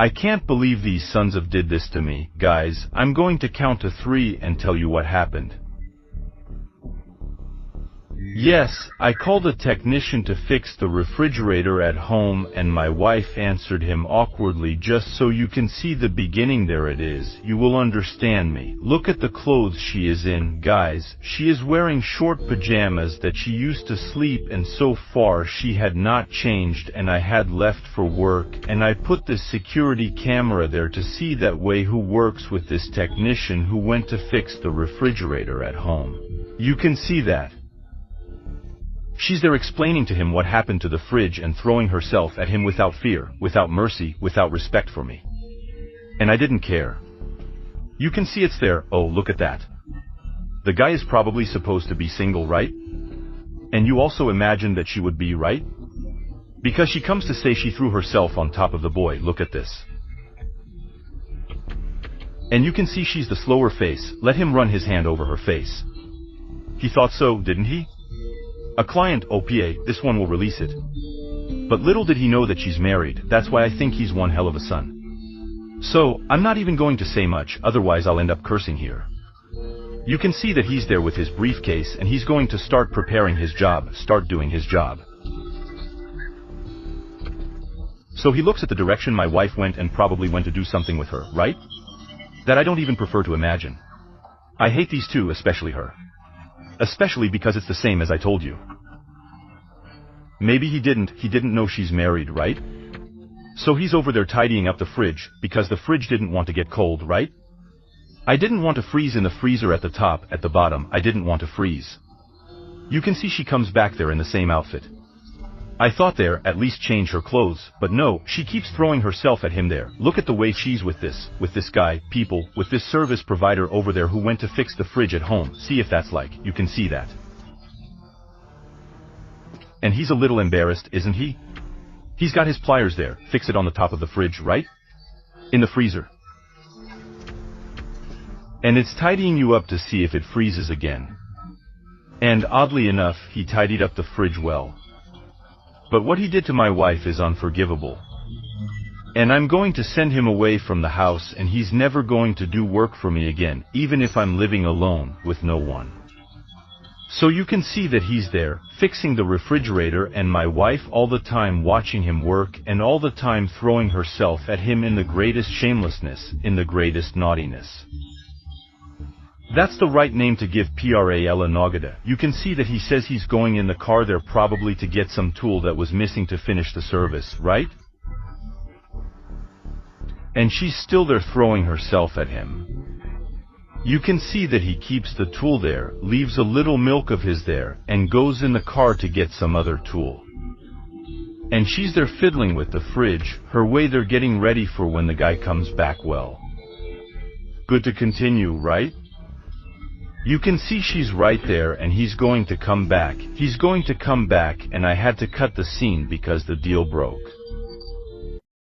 I can't believe these sons of did this to me. Guys, I'm going to count to 3 and tell you what happened. Yes, I called a technician to fix the refrigerator at home and my wife answered him awkwardly. Just so you can see the beginning. There it is. You will understand me. Look at the clothes she is in, guys. She is wearing short pajamas that she used to sleep and so far she had not changed and I had left for work and I put this security camera there to see that way who works with this technician who went to fix the refrigerator at home. You can see that. She's there explaining to him what happened to the fridge and throwing herself at him without fear, without mercy, without respect for me. And I didn't care. You can see it's there. Oh, look at that. The guy is probably supposed to be single, right? And you also imagine that she would be, right? Because she comes to say she threw herself on top of the boy. Look at this. And you can see she's the slower face. Let him run his hand over her face. He thought so, didn't he? A client, OPA, this one will release it. But little did he know that she's married. That's why I think he's one hell of a son. So, I'm not even going to say much, otherwise I'll end up cursing here. You can see that he's there with his briefcase and he's going to start preparing his job, start doing his job. So he looks at the direction my wife went and probably went to do something with her, right? That I don't even prefer to imagine. I hate these two, especially her. Especially because it's the same as I told you. Maybe he didn't know she's married, right? So he's over there tidying up the fridge, because the fridge didn't want to get cold, right? I didn't want to freeze in the freezer at the top, at the bottom, I didn't want to freeze. You can see she comes back there in the same outfit. I thought there, at least change her clothes, but no, she keeps throwing herself at him there. Look at the way she's with this guy, people, with this service provider over there who went to fix the fridge at home. See if that's like, you can see that. And he's a little embarrassed, isn't he? He's got his pliers there, fix it on the top of the fridge, right? In the freezer. And it's tidying you up to see if it freezes again. And oddly enough, he tidied up the fridge well. But what he did to my wife is unforgivable. And I'm going to send him away from the house and he's never going to do work for me again, even if I'm living alone, with no one. So you can see that he's there, fixing the refrigerator and my wife all the time watching him work and all the time throwing herself at him in the greatest shamelessness, in the greatest naughtiness. That's the right name to give Prala Nogada. You can see that he says he's going in the car there probably to get some tool that was missing to finish the service, right? And she's still there throwing herself at him. You can see that he keeps the tool there, leaves a little milk of his there, and goes in the car to get some other tool. And she's there fiddling with the fridge, her way they're getting ready for when the guy comes back. Well, good to continue, right? You can see she's right there and he's going to come back. He's going to come back and I had to cut the scene because the deal broke.